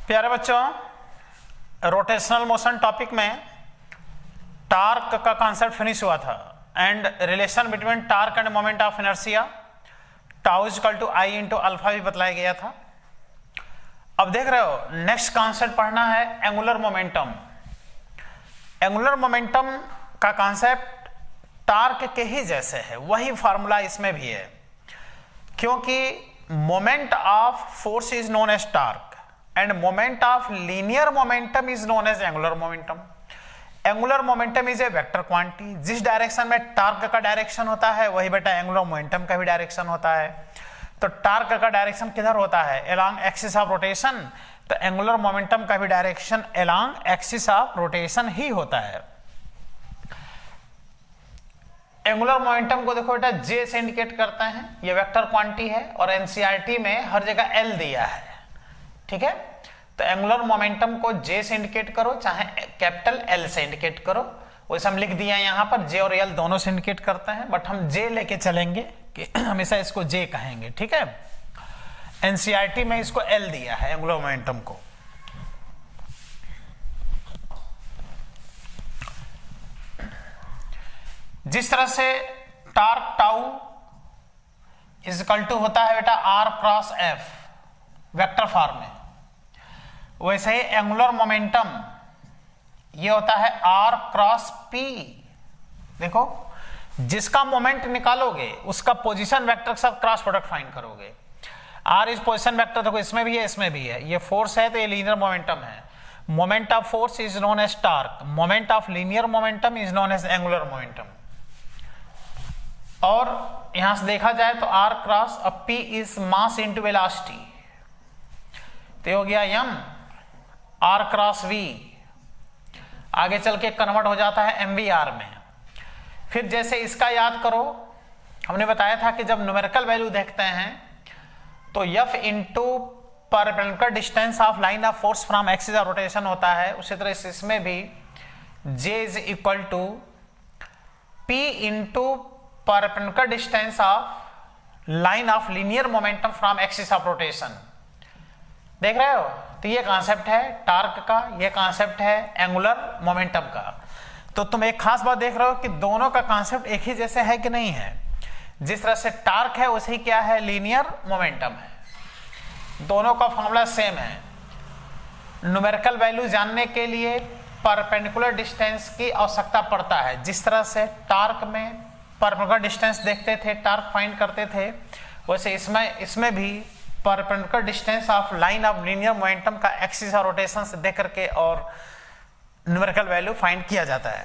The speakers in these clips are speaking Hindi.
प्यारे बच्चों, रोटेशनल मोशन टॉपिक में टार्क का कॉन्सेप्ट फिनिश हुआ था and relation between torque and moment of inertia tau equal to I into alpha भी बतलाया गया था। अब देख रहे हो नेक्स्ट कॉन्सेप्ट पढ़ना है एंगुलर मोमेंटम। एंगुलर मोमेंटम का कॉन्सेप्ट टार्क के ही जैसे है, वही फॉर्मूला इसमें भी है, क्योंकि moment of force is known as torque and moment of linear momentum is known as angular momentum. Angular momentum is a vector quantity. जिस डायरेक्शन में टार्क का डायरेक्शन होता है वही बेटा एंगुलर मोमेंटम का भी डायरेक्शन होता है। तो टार्क का डायरेक्शन किधर होता है? along axis of rotation. तो एंगुलर मोमेंटम का भी direction along axis of rotation ही होता है। एंगुलर मोमेंटम को देखो बेटा जे से इंडिकेट करते हैं, ये वेक्टर क्वांटिटी है और एनसीईआरटी में हर जगह एल दिया है, ठीक है। तो एंगुलर मोमेंटम को जे से इंडिकेट करो चाहे कैपिटल एल से इंडिकेट करो, वैसे हम लिख दिया है यहाँ पर जे और एल दोनों से इंडिकेट करते हैं, बट हम जे लेके चलेंगे कि हमेशा इसको जे कहेंगे, ठीक है। एनसीईआरटी में इसको एल दिया है एंगुलर मोमेंटम को। जिस तरह से torque tau is equal to होता है बेटा r cross F vector form में, वैसे ही एंगुलर मोमेंटम ये होता है आर क्रॉस पी। देखो जिसका मोमेंट निकालोगे उसका पोजीशन वेक्टर के साथ क्रॉस प्रोडक्ट फाइंड करोगे। आर इज पोजीशन वेक्टर, देखो इसमें भी है इसमें भी है, ये फोर्स है तो ये लीनियर मोमेंटम है। Moment of force is known as torque, moment of linear momentum is known as angular momentum. और यहां से देखा जाए तो आर क्रॉस अब p is mass into velocity, तो हो गया एम आर क्रॉस वी, आगे चल के कन्वर्ट हो जाता है एम वी आर में। फिर जैसे इसका याद करो, हमने बताया था कि जब न्यूमेरिकल वैल्यू देखते हैं तो F into perpendicular distance of line of force from axis of rotation होता है, उसी तरह इसमें भी J is equal to P into perpendicular distance of line of linear momentum from axis of rotation. देख रहे हो, तो ये कॉन्सेप्ट है टार्क का, ये कॉन्सेप्ट है एंगुलर मोमेंटम का। तो तुम एक खास बात देख रहे हो कि दोनों का कॉन्सेप्ट एक ही जैसे है कि नहीं है। जिस तरह से टार्क है वैसे ही क्या है, लीनियर मोमेंटम है। दोनों का फॉर्मूला सेम है। न्यूमेरिकल वैल्यू जानने के लिए परपेंडिकुलर डिस्टेंस की आवश्यकता पड़ता है। जिस तरह से टार्क में परपेंडिकुलर डिस्टेंस देखते थे, टार्क फाइंड करते थे, वैसे इसमें भी perpendicular distance of line of linear momentum का एक्सिस और रोटेशन से देख करके और न्यूमेरिकल वैल्यू फाइंड किया जाता है।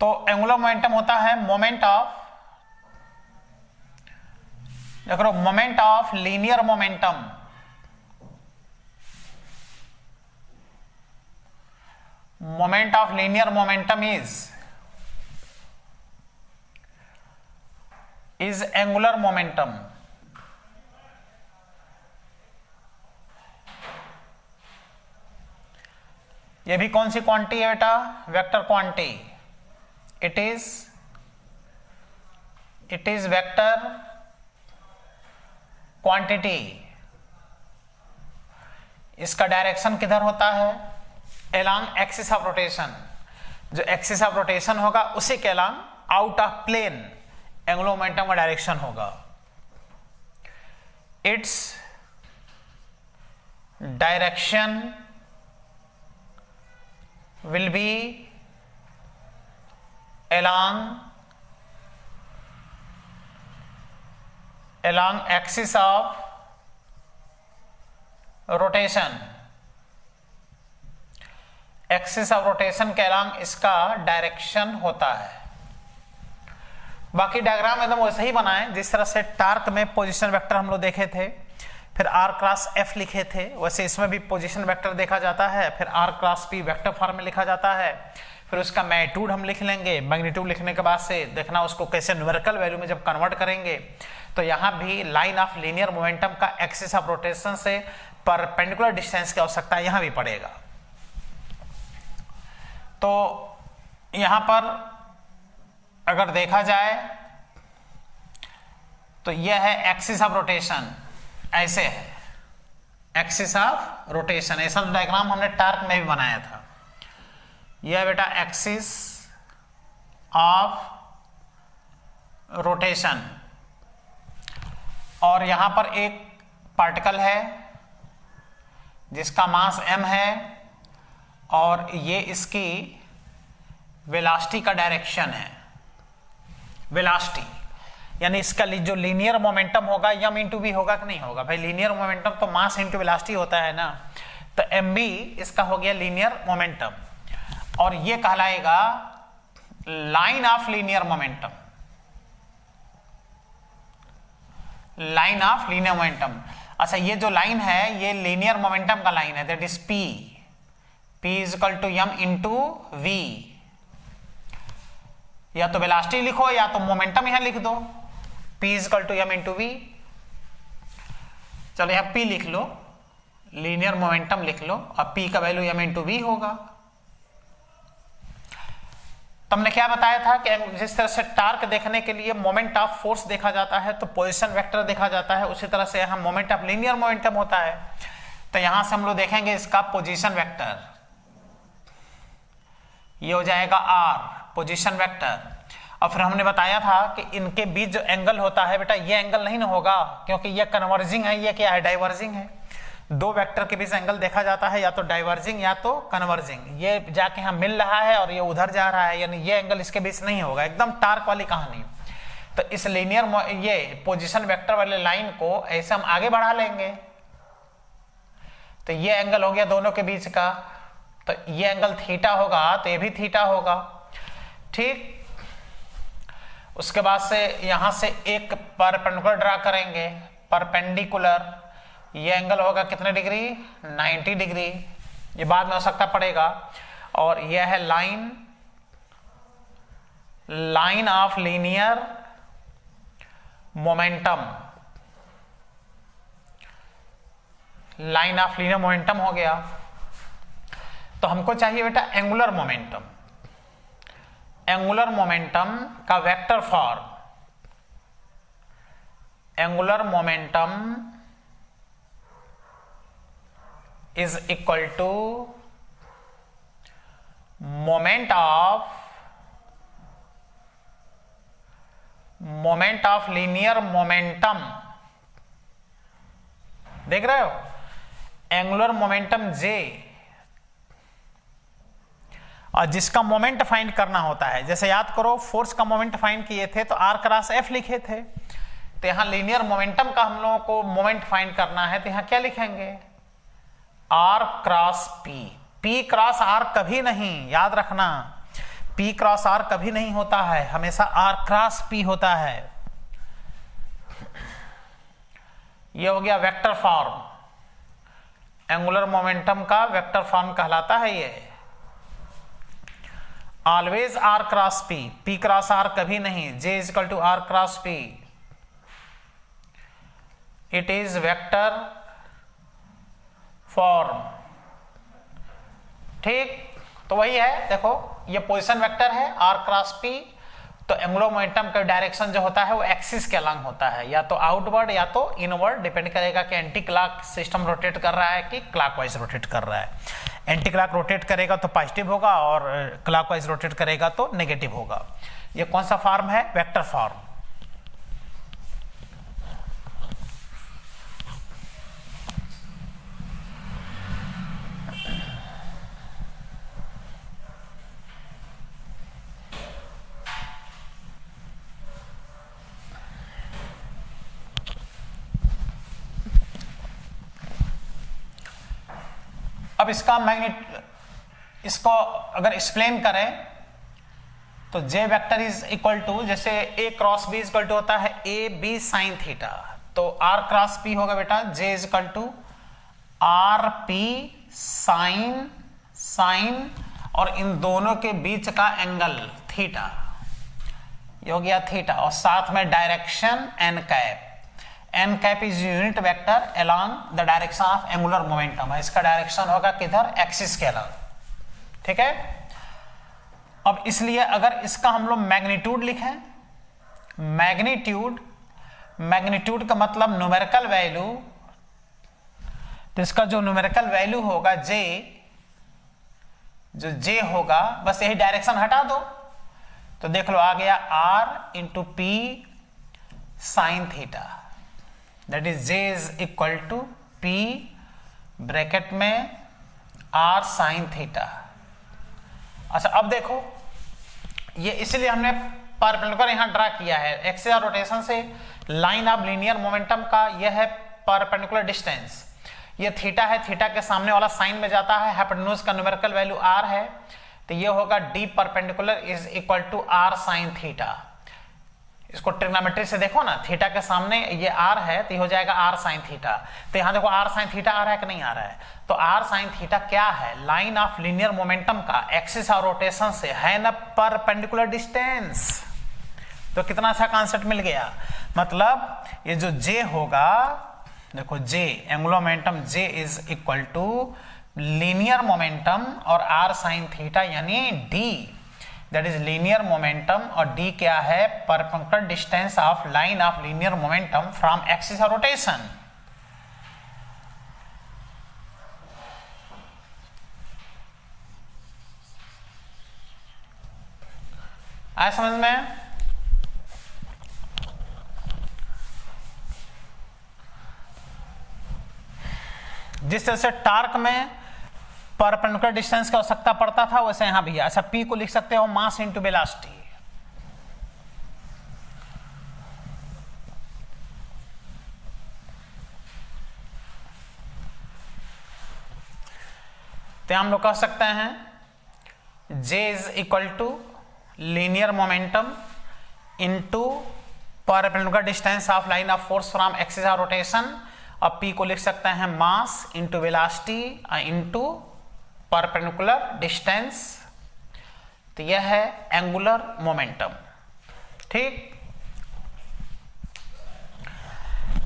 तो एंगुलर मोमेंटम होता है मोमेंट ऑफ, देख लो moment of linear momentum, moment of linear momentum is angular momentum। ये भी कौन सी क्वांटिटी है बेटा? Vector quantity. It is vector quantity. इसका डायरेक्शन किधर होता है? along axis of rotation. जो एक्सिस ऑफ रोटेशन होगा उसी के along out of plane angular momentum का डायरेक्शन होगा। It's direction will be along axis of rotation. Axis of rotation के along इसका डायरेक्शन होता है। बाकी डायग्राम एकदम वैसे ही बनाएं जिस तरह से टार्क में पोजीशन वेक्टर हम लोग देखे थे, फिर आर क्रॉस एफ लिखे थे, वैसे इसमें भी पोजीशन वेक्टर देखा जाता है, फिर r cross p vector form में लिखा जाता है, फिर उसका मैग्नीट्यूड हम लिख लेंगे। मैग्नीट्यूड लिखने के बाद से देखना उसको कैसे न्यूमेरिकल वैल्यू में जब कन्वर्ट करेंगे तो यहाँ भी लाइन ऑफ लीनियर मोमेंटम का एक्सिस ऑफ रोटेशन से परपेंडिकुलर डिस्टेंस की आवश्यकता यहाँ भी पड़ेगा। तो यहाँ पर अगर देखा जाए तो यह है एक्सिस ऑफ रोटेशन, ऐसे है एक्सिस ऑफ रोटेशन। ऐसा डायग्राम हमने टार्क में भी बनाया था। यह बेटा एक्सिस ऑफ रोटेशन, और यहां पर एक पार्टिकल है जिसका मास m है, और ये इसकी वेलोसिटी का डायरेक्शन है। वेलोसिटी यानी इसका जो लीनियर मोमेंटम होगा m इंटू वी होगा कि नहीं होगा? भाई लीनियर मोमेंटम तो मास इंटू वेलोसिटी होता है ना, तो mv इसका हो गया लीनियर मोमेंटम, और ये कहलाएगा line of linear momentum. Line of linear momentum. अच्छा, ये जो लाइन है ये लीनियर मोमेंटम का लाइन है, that is p is equal to m into v. या तो वेलोसिटी लिखो या तो मोमेंटम यहां लिख दो, p is equal to m into v. चलो यहां p लिख लो, लीनियर मोमेंटम लिख लो, और p का वैल्यू m इंटू वी होगा। तुमने क्या बताया था कि जिस तरह से टार्क देखने के लिए मोमेंट ऑफ फोर्स देखा जाता है तो पोजीशन वेक्टर देखा जाता है, उसी तरह से यहाँ मोमेंट ऑफ लीनियर मोमेंटम होता है। तो यहां से हम लोग देखेंगे इसका पोजीशन वेक्टर, ये हो जाएगा r पोजीशन वेक्टर। और फिर हमने बताया था कि इनके बीच जो एंगल होता है बेटा, ये एंगल नहीं ना होगा, क्योंकि ये कन्वर्जिंग है, ये क्या है? डाइवर्जिंग है। दो वेक्टर के बीच एंगल देखा जाता है या तो डाइवर्जिंग या तो कन्वर्जिंग। ये जाके यहाँ मिल रहा है और ये उधर जा रहा है, यानी ये एंगल इसके बीच नहीं होगा, एकदम टार्क वाली कहानी। तो इस लीनियर ये पोजीशन वेक्टर वाले लाइन को ऐसे हम आगे बढ़ा लेंगे, तो ये एंगल हो गया दोनों के बीच का, तो ये एंगल थीटा होगा, तो ये भी थीटा होगा। ठीक, उसके बाद से यहां से एक परपेंडिकुलर ड्रा करेंगे, परपेंडिकुलर। ये एंगल होगा कितने डिग्री? 90 डिग्री। ये बाद में हो सकता पड़ेगा। और यह है line of linear momentum. Line of linear momentum हो गया। तो हमको चाहिए बेटा एंगुलर मोमेंटम। एंगुलर मोमेंटम का vector form, angular momentum is equal to moment of linear momentum। देख रहे हो? एंगुलर मोमेंटम J, और जिसका मोमेंट फाइंड करना होता है, जैसे याद करो फोर्स का मोमेंट फाइंड किए थे तो r क्रॉस f लिखे थे, तो यहां लीनियर मोमेंटम का हम लोगों को मोमेंट फाइंड करना है, तो यहां क्या लिखेंगे? r cross p cross r कभी नहीं, याद रखना, p क्रॉस r कभी नहीं होता है, हमेशा r क्रॉस p होता है। ये हो गया वेक्टर फॉर्म, एंगुलर मोमेंटम का वेक्टर फॉर्म कहलाता है ये। Always r cross p cross r कभी नहीं, j is equal to r cross p, it is vector form. ठीक, तो वही है, देखो ये पोजीशन वेक्टर है r क्रॉस p, तो एंगुलर मोमेंटम का डायरेक्शन जो होता है वो एक्सिस के अलॉन्ग होता है, या तो आउटवर्ड या तो इनवर्ड, डिपेंड करेगा कि एंटी क्लॉक सिस्टम रोटेट कर रहा है कि क्लॉकवाइज रोटेट कर रहा है। एंटी क्लॉक रोटेट करेगा तो पॉजिटिव होगा, और क्लॉकवाइज रोटेट करेगा तो नेगेटिव होगा। ये कौन सा फॉर्म है? Vector form. अब इसका इसको अगर एक्सप्लेन करें तो j vector is equal to, जैसे a cross b equal to होता है a b साइन थीटा, तो r क्रॉस p होगा बेटा j is equal to r p sine, और इन दोनों के बीच का एंगल थीटा, ये हो गया थीटा, और साथ में direction n cap. n cap is unit vector along the direction of angular momentum, इसका डायरेक्शन होगा किधर? एक्सिस के अलोंग। ठीक है, अब इसलिए अगर इसका हम लोग मैग्नीट्यूड लिखें, मैग्नीट्यूड का मतलब न्यूमेरिकल वैल्यू, तो इसका जो न्यूमेरिकल वैल्यू होगा जे, जो जे होगा, बस यही डायरेक्शन हटा दो तो देख लो आ गया r into p sine theta, that is j is equal to p bracket में r साइन थीटा। अच्छा अब देखो ये इसलिए हमने परपेंडिकुलर यहां ड्रा किया है, एक्सिस ऑफ रोटेशन से लाइन ऑफ लीनियर मोमेंटम का यह है परपेंडिकुलर डिस्टेंस, ये थीटा है, थीटा के सामने वाला साइन में जाता है, हाइपोटेन्यूज का न्यूमेरिकल वैल्यू r है, तो ये होगा d perpendicular is equal to r sine theta. इसको ट्रिग्नोमेट्री से देखो ना, थीटा के सामने ये r है तो ये हो जाएगा r साइन थीटा, तो यहां देखो r साइन थीटा आ रहा है कि नहीं आ रहा है, तो r साइन थीटा क्या है, लाइन ऑफ लीनियर मोमेंटम का एक्सिस ऑफ रोटेशन से है ना परपेंडिकुलर डिस्टेंस। तो कितना अच्छा कॉन्सेप्ट मिल गया, मतलब ये जो j होगा, देखो j angular momentum j is equal to linear momentum और r साइन थीटा यानी d, that is linear momentum, और d क्या है, perpendicular distance of line of linear momentum from axis of rotation. आया समझ में? जिस तरह से टार्क में परपेंडिकुलर डिस्टेंस की आवश्यकता पड़ता था वैसे यहां भी है। अच्छा P को लिख सकते हो मास इनटू वेलोसिटी, तो हम लोग कह सकते हैं J is equal to linear momentum into perpendicular distance of line of force from axis of rotation, और P को लिख सकते हैं mass into velocity into perpendicular distance, तो यह है एंगुलर मोमेंटम। ठीक,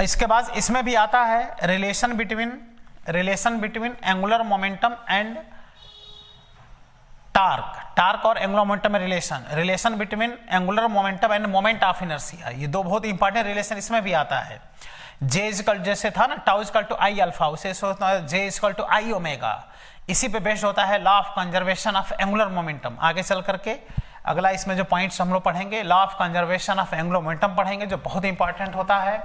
इसके बाद इसमें भी आता है relation between angular momentum and torque और एंगुलर मोमेंटम में relation between angular momentum and moment of inertia, ये दो बहुत इंपॉर्टेंट रिलेशन इसमें भी आता है। जे इक्वल जैसे था ना tau equal to I alpha, उसे होता है j equal to I omega, इसी पे बेस्ड होता है law of conservation of angular momentum. आगे चल करके अगला इसमें जो पॉइंट्स हम लोग पढ़ेंगे, law of conservation of angular momentum पढ़ेंगे, जो बहुत इंपॉर्टेंट होता है।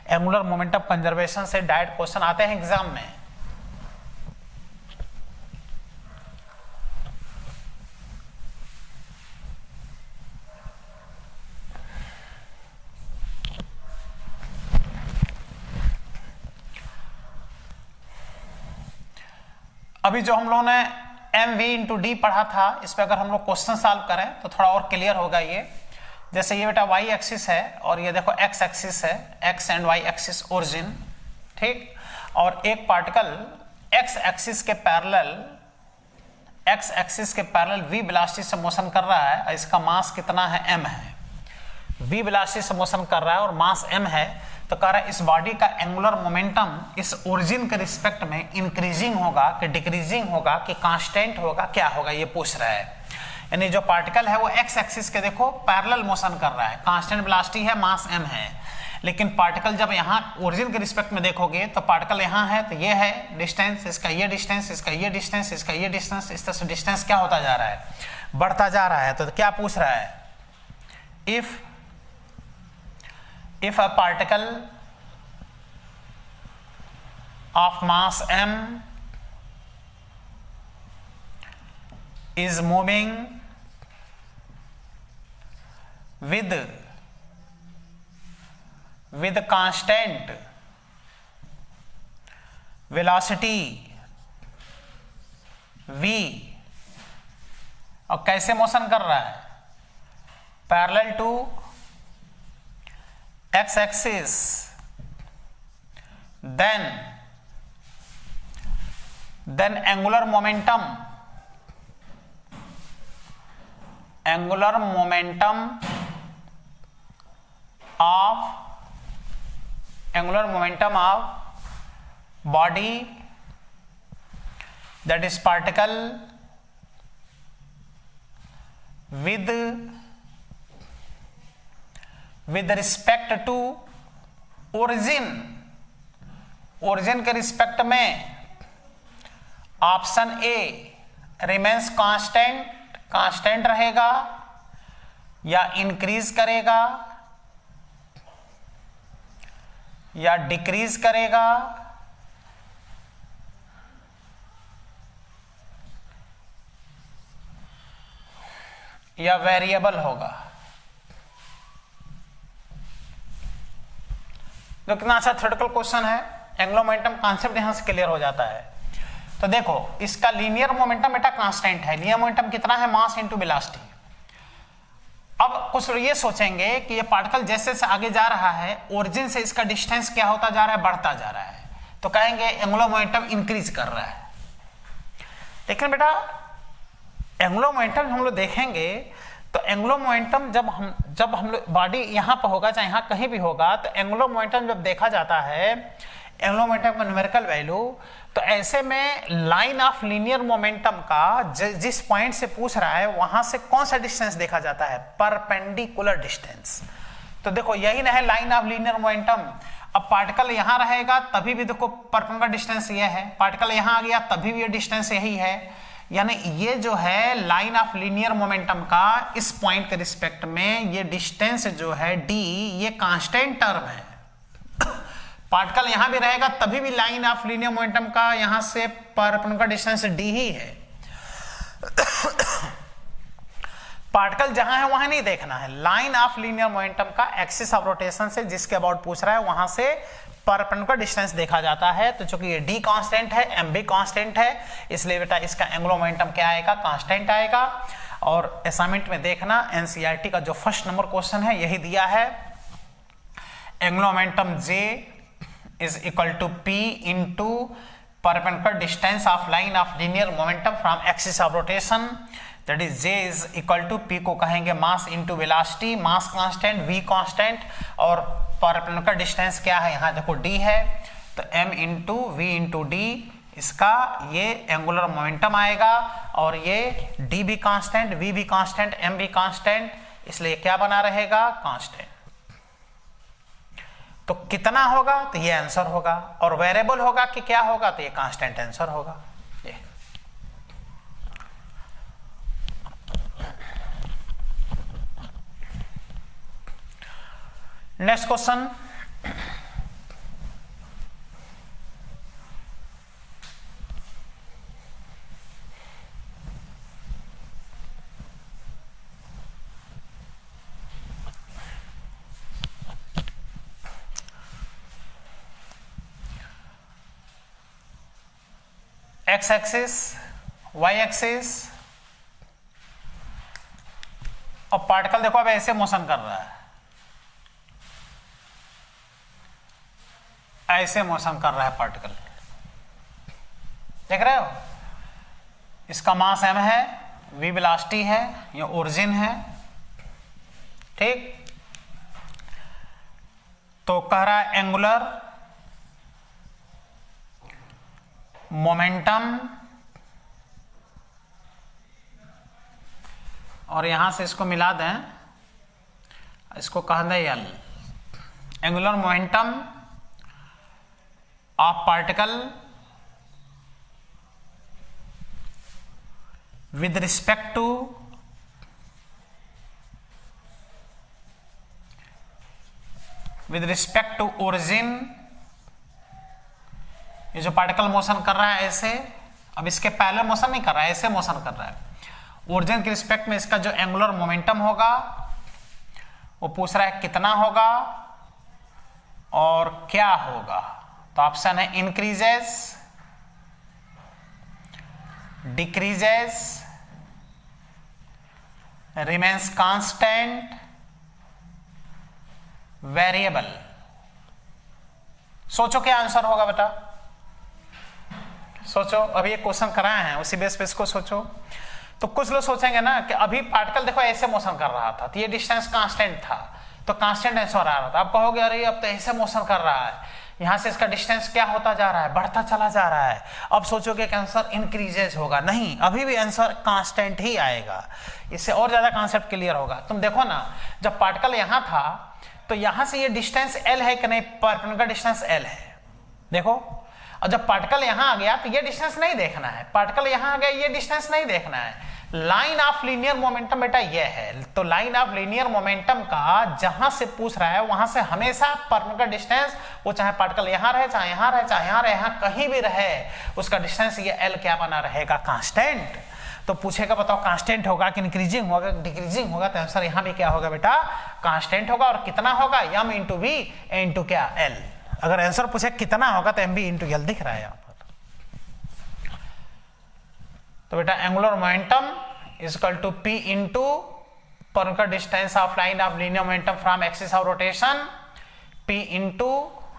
एंगुलर मोमेंटम कंजर्वेशन से डायरेक्ट क्वेश्चन आते हैं एग्जाम में। अभी जो हम लोगों ने एम वी इंटू डी पढ़ा था, इस पर अगर हम लोग क्वेश्चन सॉल्व करें तो थोड़ा और क्लियर होगा ये। जैसे ये बेटा वाई एक्सिस है और ये देखो एक्स एक्सिस है, x and y axis origin, ठीक, और एक पार्टिकल एक्स एक्सिस के पैरेलल वी वेलोसिटी से मोशन कर रहा है, इसका मास कितना है, m है, वी वेलोसिटी से मोशन कर रहा है और मास m है, तो कह रहा है इस बॉडी का एंगुलर मोमेंटम इस ओरिजिन के रिस्पेक्ट में इंक्रीजिंग होगा कि डिक्रीजिंग होगा कि कांस्टेंट होगा, क्या होगा, ये पूछ रहा है। यानी जो पार्टिकल है वो एक्स एक्सिस के देखो पैरेलल मोशन कर रहा है, कांस्टेंट वेलोसिटी है, मास m है, लेकिन पार्टिकल जब यहाँ ओरिजिन के रिस्पेक्ट में देखोगे तो पार्टिकल यहाँ है, तो ये है डिस्टेंस, इसका ये डिस्टेंस, इसका ये डिस्टेंस, इसका ये डिस्टेंस, इस तरह से डिस्टेंस क्या होता जा रहा है, बढ़ता जा रहा है। तो क्या पूछ रहा है, if a particle of mass m is moving with constant velocity v, और कैसे मोशन कर रहा है, parallel to x axis, then angular momentum of body, that is particle with respect to origin के रिस्पेक्ट में ऑप्शन ए रिमेन्स कांस्टेंट रहेगा या इंक्रीज करेगा या डिक्रीज करेगा या वेरिएबल होगा। जो कितना अच्छा थ्योरेटिकल क्वेश्चन है, एंगुलर मोमेंटम कॉन्सेप्ट यहां से क्लियर हो जाता है। तो देखो इसका लीनियर मोमेंटम बेटा कांस्टेंट है। लीनियर मोमेंटम कितना है? Mass into velocity. अब कुछ ये सोचेंगे कि ये पार्टिकल जैसे जैसे आगे जा रहा है, ओरिजिन से इसका डिस्टेंस क्या होता जा रहा है? बढ़ता जा रहा है। तो कहेंगे एंगुलर मोमेंटम इंक्रीज कर रहा है। लेकिन बेटा एंगुलर मोमेंटम हम लोग देखेंगे तो एंगुलर मोमेंटम जब हम लोग बॉडी यहां पर होगा चाहे यहां कहीं भी होगा, तो एंगुलर मोमेंटम जब देखा जाता है, एंगुलर मोमेंटम का न्यूमेरिकल वैल्यू, तो ऐसे में लाइन ऑफ लीनियर मोमेंटम का जिस पॉइंट से पूछ रहा है वहां से कौन सा डिस्टेंस देखा जाता है? Perpendicular distance. तो देखो यही ना है लाइन ऑफ लीनियर मोमेंटम। अब पार्टिकल यहां रहेगा तभी भी देखो परपेंडिकुलर डिस्टेंस ये है, पार्टिकल यहां आ गया तभी भी ये डिस्टेंस यही है। यानी ये जो है लाइन ऑफ लीनियर मोमेंटम का इस पॉइंट के रिस्पेक्ट में ये डिस्टेंस जो है d, ये कांस्टेंट टर्म है। पार्टिकल यहां भी रहेगा तभी भी लाइन ऑफ लीनियर मोमेंटम का यहां से परपेंडिकुलर डिस्टेंस d ही है। पार्टिकल जहां है वहां नहीं देखना है, लाइन ऑफ लीनियर मोमेंटम का एक्सिस ऑफ रोटेशन से जिसके अबाउट पूछ रहा है वहां से परपेंडिकुलर डिस्टेंस देखा जाता है। तो चूंकि ये d कांस्टेंट है, m भी कांस्टेंट है, इसलिए बेटा इसका एंगुलर मोमेंटम क्या आएगा? कांस्टेंट आएगा। और असाइनमेंट में देखना एनसीईआरटी का जो फर्स्ट नंबर क्वेश्चन है यही दिया है, angular momentum J is equal to P into perpendicular distance of line of linear momentum from axis of rotation, that is J is equal to P को कहेंगे मास into velocity, mass constant, V constant, और परपेंडिकुलर डिस्टेंस क्या है? यहाँ देखो d है, तो m into V into d, इसका ये एंगुलर मोमेंटम आएगा। और ये d भी कांस्टेंट, V भी कांस्टेंट, m भी कांस्टेंट, इसलिए क्या बना रहेगा? कांस्टेंट। तो कितना होगा? तो ये आंसर होगा। और वेरिएबल होगा कि क्या होगा? तो ये कांस्टेंट आंसर होगा। ये next question, x axis, y axis, और पार्टिकल देखो अब ऐसे मोशन कर रहा है, ऐसे मोशन कर रहा है पार्टिकल, देख रहे हो? इसका मास m है, v वेलोसिटी है, ये ओरिजिन है, ठीक। तो कह रहा है एंगुलर मोमेंटम, और यहां से इसको मिला दें, इसको कह दें L, angular momentum of particle with respect to origin. ये जो पार्टिकल मोशन कर रहा है ऐसे, अब इसके पैरेलल मोशन नहीं कर रहा है, ऐसे मोशन कर रहा है। ओरिजिन के रिस्पेक्ट में इसका जो एंगुलर मोमेंटम होगा वो पूछ रहा है कितना होगा और क्या होगा। तो ऑप्शन है increases, decreases, remains constant, variable. सोचो क्या आंसर होगा बेटा, सोचो। अभी ये क्वेश्चन कराए हैं उसी बेस पे इसको सोचो। तो कुछ लोग सोचेंगे ना कि अभी पार्टिकल देखो ऐसे मोशन कर रहा था तो ये डिस्टेंस कांस्टेंट था, तो कांस्टेंट आंसर आ रहा था। आप कहोगे अरे अब तो ऐसे मोशन कर रहा है, यहां से इसका डिस्टेंस क्या होता जा रहा है? बढ़ता चला जा रहा है। अब सोचोगे कि आंसर इंक्रीजेस होगा, नहीं, अभी भी आंसर कांस्टेंट ही आएगा। इससे और ज्यादा कॉन्सेप्ट क्लियर होगा। तुम देखो ना, जब पार्टिकल यहां था तो यहां से ये डिस्टेंस एल है कि नहीं, परपेंडिकुलर डिस्टेंस एल है। देखो, और जब पार्टिकल यहां आ गया तो ये डिस्टेंस नहीं देखना है, पार्टिकल यहां आ गया ये डिस्टेंस नहीं देखना है। लाइन ऑफ लीनियर मोमेंटम बेटा ये है, तो लाइन ऑफ लीनियर मोमेंटम का जहां से पूछ रहा है वहां से हमेशा परपेंडिकुलर डिस्टेंस, वो चाहे पार्टिकल यहां रहे, चाहे यहां रहे, चाहे यहां रहे, यहां कहीं भी रहे, उसका डिस्टेंस ये एल क्या बना रहेगा, कांस्टेंट। तो पूछेगा बताओ कांस्टेंट होगा कि इंक्रीजिंग होगा, डिक्रीजिंग होगा, तो आंसर यहां भी क्या होगा बेटा, कांस्टेंट होगा। और कितना होगा, एम इंटू वी इंटू क्या, एल। अगर आंसर पूछे कितना होगा तो एम बी इंटू एल दिख रहा है यहां पर। तो बेटा angular momentum is equal to P into perpendicular distance of line of linear momentum from axis of rotation, p into,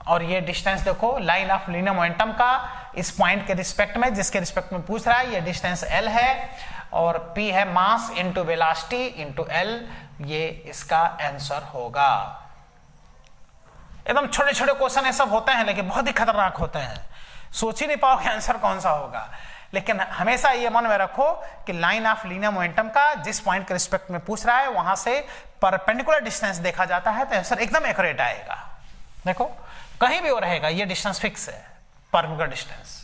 और ये डिस्टेंस देखो लाइन ऑफ लीनियर मोमेंटम का इस पॉइंट के रिस्पेक्ट में, जिसके रिस्पेक्ट में पूछ रहा है, ये डिस्टेंस एल है, और पी है मास इंटू वेलोसिटी इंटू एल, ये इसका आंसर होगा। एकदम छोटे छोटे क्वेश्चन ये सब होते हैं, लेकिन बहुत ही खतरनाक होते हैं, सोच ही नहीं पाओगे आंसर कौन सा होगा। लेकिन हमेशा ये मन में रखो कि लाइन ऑफ लीनियर मोमेंटम का जिस पॉइंट के रिस्पेक्ट में पूछ रहा है वहां से परपेंडिकुलर डिस्टेंस देखा जाता है तो आंसर एकदम एक्यूरेट आएगा। देखो कहीं भी वो रहेगा, ये डिस्टेंस फिक्स है, परपेंडिकुलर डिस्टेंस।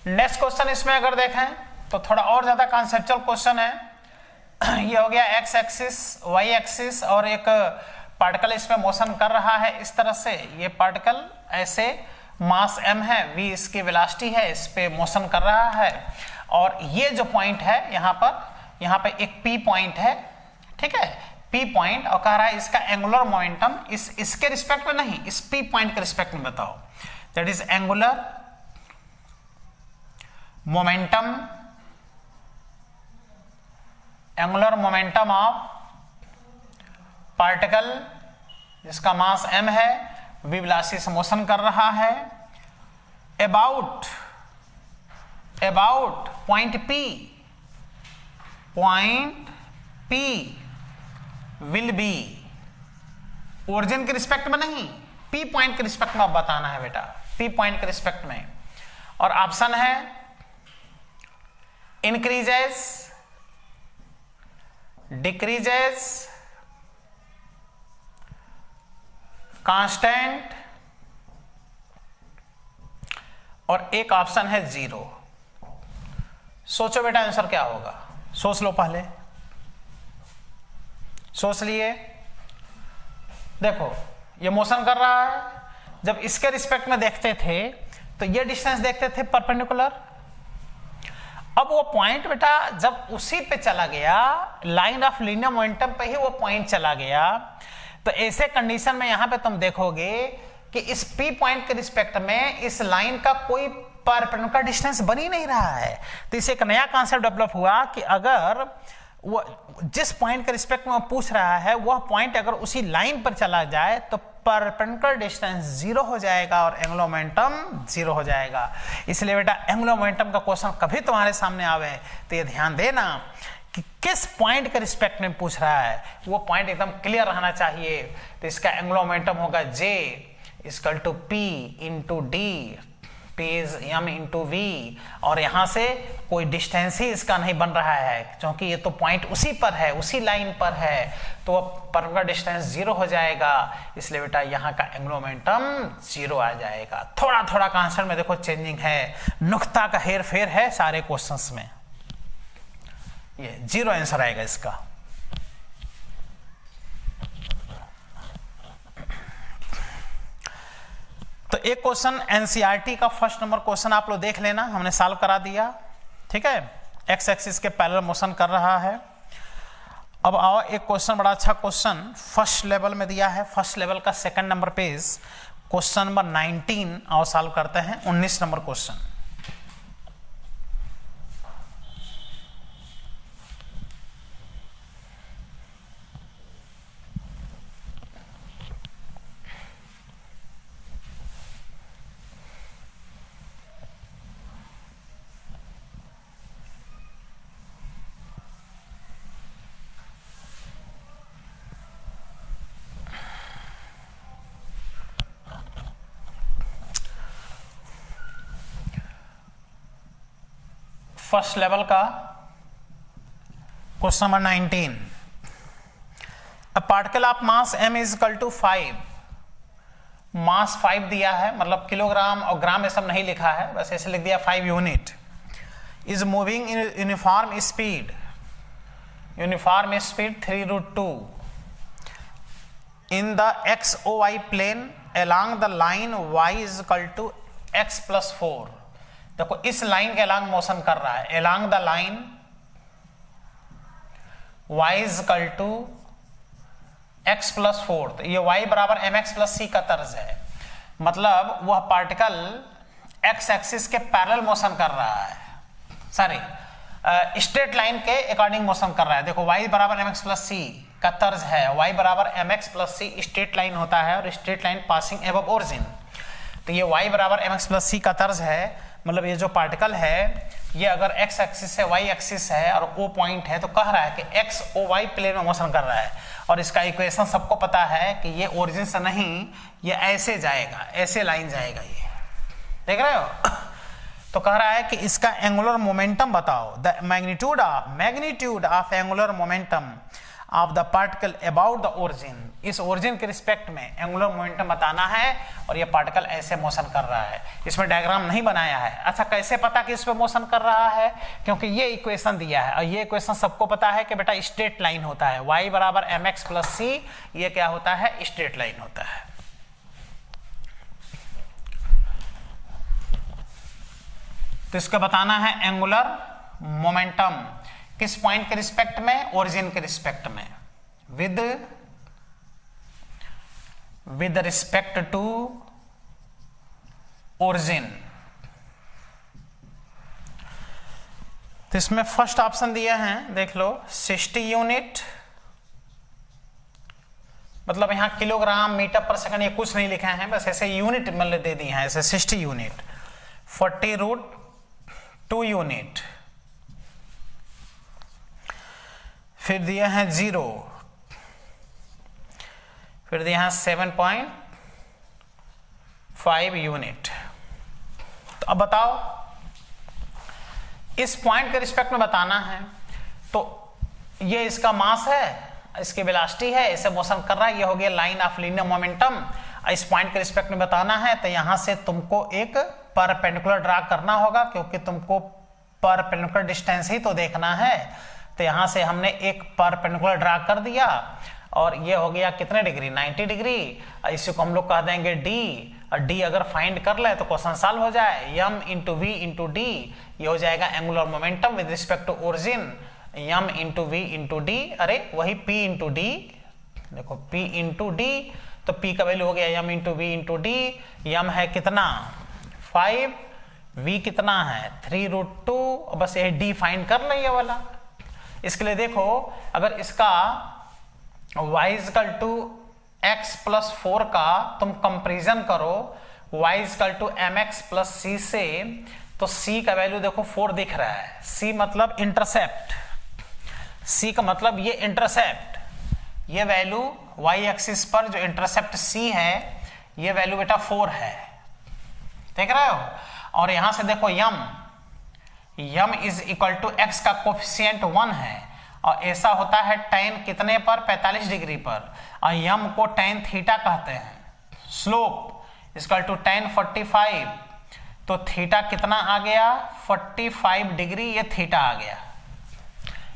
नेक्स्ट क्वेश्चन इसमें अगर देखें तो थोड़ा और ज्यादा कॉन्सेप्चुअल क्वेश्चन है। ये हो गया एक्स एक्सिस, वाई एक्सिस, और एक पार्टिकल इसमें मोशन कर रहा है इस तरह से। ये पार्टिकल ऐसे मास m है, v इसकी वेलोसिटी है, इस पे मोशन कर रहा है, और ये जो पॉइंट है यहाँ पे एक p पॉइंट है, ठीक है, p पॉइंट, और कह रहा है इसका एंगुलर मोमेंटम इसके रिस्पेक्ट में नहीं, इस p पॉइंट के रिस्पेक्ट में बताओ। That is angular momentum of particle जिसका मास m है, v वेलोसिटी से मोशन कर रहा है, about point P will be, origin के रिस्पेक्ट में नहीं, P पॉइंट के रिस्पेक्ट में आप बताना है बेटा, P पॉइंट के रिस्पेक्ट में। और ऑप्शन है increases, decreases, कांस्टेंट, और एक ऑप्शन है जीरो। सोचो बेटा आंसर क्या होगा, सोच लो, पहले सोच लिए। देखो ये मोशन कर रहा है, जब इसके रिस्पेक्ट में देखते थे तो ये डिस्टेंस देखते थे परपेंडिकुलर। अब वो पॉइंट बेटा जब उसी पे चला गया, लाइन ऑफ लीनियर मोमेंटम पे ही वो पॉइंट चला गया, तो ऐसे कंडीशन में यहां पे तुम देखोगे कि इस P पॉइंट के रिस्पेक्ट में इस लाइन का कोई परपेंडिकुलर डिस्टेंस बन ही नहीं रहा है। तो इसे एक नया कॉन्सेप्ट डेवलप हुआ कि अगर वो जिस पॉइंट के रिस्पेक्ट में वो पूछ रहा है वह पॉइंट अगर उसी लाइन पर चला जाए तो परपेंडिकुलर डिस्टेंस जीरो हो जाएगा और एंगुलर मोमेंटम जीरो हो जाएगा। इसलिए बेटा एंगुलर मोमेंटम का क्वेश्चन कभी तुम्हारे सामने आवे तो ये ध्यान देना कि किस पॉइंट के रिस्पेक्ट में पूछ रहा है, वो पॉइंट एकदम क्लियर रहना चाहिए। तो इसका एंगुलर मोमेंटम होगा J equal to P into d, P is m into v, और यहां से कोई डिस्टेंस ही इसका नहीं बन रहा है क्योंकि ये तो पॉइंट उसी पर है, उसी लाइन पर है, तो परपेंडिकुलर डिस्टेंस जीरो हो जाएगा। इसलिए बेटा यहाँ का एंगुलर मोमेंटम जीरो आ जाएगा। थोड़ा थोड़ा आंसर में देखो चेंजिंग है, नुक्ता का हेर फेर है सारे क्वेश्चंस में, ये जीरो आंसर आएगा इसका। तो एक क्वेश्चन एनसीईआरटी का फर्स्ट नंबर क्वेश्चन आप लोग देख लेना, हमने सॉल्व करा दिया, ठीक है। एक्स एक्सिस के पैरेलल मोशन कर रहा है। अब आओ एक क्वेश्चन, बड़ा अच्छा क्वेश्चन फर्स्ट लेवल में दिया है, फर्स्ट लेवल का second number page, question number 19 आओ सॉल्व करते हैं। 19 नंबर क्वेश्चन, फर्स्ट लेवल का question number 19। A particle of mass m is equal to 5, mass 5 दिया है, मतलब किलोग्राम और ग्राम में सब नहीं लिखा है, बस ऐसे लिख दिया 5 unit, is moving in uniform speed 3√2 in the XOY plane along the line y is equal to x plus 4। देखो इस लाइन के along मोशन कर रहा है, along the line y is equal to x plus 4, तो ये y बराबर mx plus c का तर्ज है, मतलब वह पार्टिकल x एक्सिस के पैरेलल मोशन कर रहा है, सॉरी स्ट्रेट लाइन के अकॉर्डिंग मोशन कर रहा है। देखो y बराबर mx plus c का तर्ज है, y बराबर mx plus c straight line होता है और straight line passing above origin, तो ये y बराबर mx plus c का तर्ज है, मतलब ये जो पार्टिकल है ये अगर x एक्सिस है y एक्सिस है और O पॉइंट है, तो कह रहा है कि XOY प्लेन में मोशन कर रहा है, और इसका इक्वेशन सबको पता है कि ये ओरिजिन से नहीं, ये ऐसे जाएगा, ऐसे लाइन जाएगा, ये देख रहे हो। तो कह रहा है कि इसका एंगुलर मोमेंटम बताओ, the magnitude of angular momentum of the particle about the origin, इस ओरिजिन के रिस्पेक्ट में एंगुलर मोमेंटम बताना है, और ये पार्टिकल ऐसे मोशन कर रहा है, इसमें डायग्राम नहीं बनाया है। अच्छा कैसे पता कि इस पे मोशन कर रहा है, क्योंकि ये इक्वेशन दिया है, और ये इक्वेशन सबको पता है कि बेटा स्ट्रेट लाइन होता है, y बराबर mx plus c, ये क्या होता है, स्ट्रेट लाइन होता है। तो इसका बताना है एंगुलर मोमेंटम किस पॉइंट के रिस्पेक्ट में, ओरिजिन के रिस्पेक्ट में, विद रिस्पेक्ट टू ओरिजिन। तो इसमें फर्स्ट ऑप्शन दिया है, देख लो 60 यूनिट, मतलब यहां किलोग्राम मीटर पर सेकंड ये कुछ नहीं लिखे हैं, बस ऐसे यूनिट मतलब दे दी हैं, ऐसे 60 यूनिट, 40√2 यूनिट, फिर दिया है 0, फिर दिया है 7.5 यूनिट। तो अब बताओ इस पॉइंट के रिस्पेक्ट में बताना है, तो ये इसका मास है, इसकी वेलोसिटी है, इसे मोशन कर रहा है, ये हो गया लाइन ऑफ लीनियर मोमेंटम। इस पॉइंट के रिस्पेक्ट में बताना है, तो यहां से तुमको एक परपेंडिकुलर ड्रा करना होगा, क्योंकि तुमको परपेंडिकुलर डिस्टेंस ही तो देखना है। तो यहां से हमने एक परपेंडिकुलर ड्रा कर दिया, और ये हो गया कितने डिग्री, 90 डिग्री। इसी को हम लोग कह देंगे d, और d अगर फाइंड कर ले तो क्वेश्चन सॉल्व हो जाए, m into v into d, ये हो जाएगा angular momentum with respect to origin, m into v into d, अरे वही p इंटू डी, देखो p इंटू डी, तो p का वैल्यू हो गया m into v into d, m है कितना 5, v कितना है 3√2, बस ये d फाइंड कर ले ये वाला। इसके लिए देखो अगर इसका y equal to x plus 4 का तुम कंपेरिजन करो y equal to mx plus c से, तो c का वैल्यू देखो 4 दिख रहा है, c मतलब इंटरसेप्ट, c का मतलब ये इंटरसेप्ट, ये वैल्यू y एक्सिस पर जो इंटरसेप्ट c है ये वैल्यू बेटा 4 है, देख रहे हो। और यहां से देखो m is equal to x का कोफिशिएंट 1 है, और ऐसा होता है tan कितने पर, 45 डिग्री पर, और m को tan थीटा कहते हैं। स्लोप इक्वल टू tan 45, तो थीटा कितना आ गया 45 डिग्री, ये थीटा आ गया,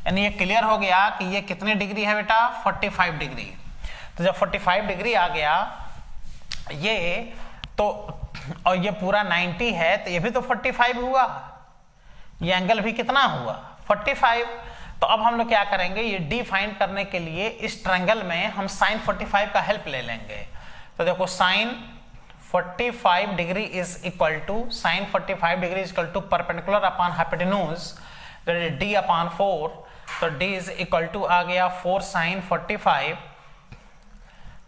यानी ये क्लियर हो गया कि ये कितने डिग्री है बेटा 45 डिग्री। तो जब 45 डिग्री आ गया ये, तो और ये पूरा 90 है, तो ये भी तो 45 हुआ, ये एंगल भी कितना हुआ 45। तो अब हम लोग क्या करेंगे, ये डी फाइंड करने के लिए इस ट्रायंगल में हम sin 45 का हेल्प ले लेंगे। तो देखो sin 45 degree is equal to sin 45 degree is equal to perpendicular upon hypotenuse, that is d upon 4, तो d इज इक्वल टू आ गया 4 sin 45,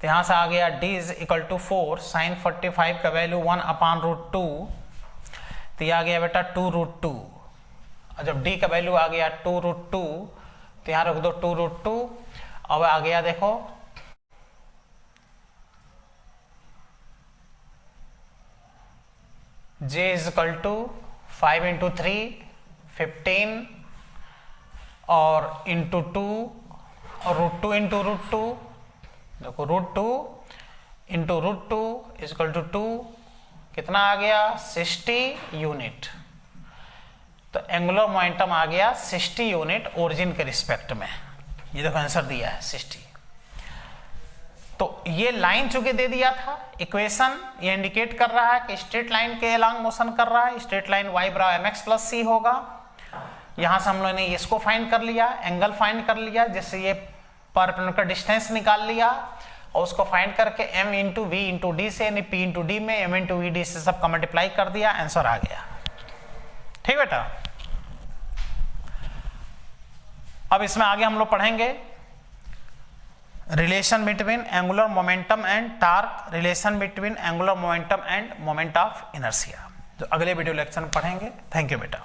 तो यहां से आ गया d is equal to 4 sin 45 का वैल्यू 1 अपॉन √2, तो ये आ गया बेटा 2√2, और जब d का वैल्यू आ गया 2√2, तो यहां रख दो 2√2, अब आ गया देखो j is equal to 5 into 3 15 और इंटू 2 और √2 इंटू √2, देखो √2 इंटू √2 इक्वल टू 2, कितना आ गया 60 यूनिट। तो एंगुलर मोमेंटम आ गया 60 यूनिट ओरिजिन के रिस्पेक्ट में। ये देखो आंसर दिया है 60। तो ये लाइन चूंकि दे दिया था, इक्वेशन ये इंडिकेट कर रहा है कि स्ट्रेट लाइन के अलोंग मोशन कर रहा है, स्ट्रेट लाइन y बराबर mx प्लस c होगा। यहां से हम लोगों ने इसको फाइंड कर लिया, एंगल फाइंड कर लिया, जिससे ये परपेंडिकुलर डिस्टेंस निकाल लिया और उसको फाइंड करके m into v into d से यानी p इंटू डी में m इंटू वी डी से सबका मल्टीप्लाई कर दिया, आंसर आ गया। ठीक बेटा, अब इसमें आगे हम लोग पढ़ेंगे relation between angular momentum and torque, relation between angular momentum and moment of inertia, जो अगले वीडियो लेक्चर में पढ़ेंगे। थैंक यू बेटा।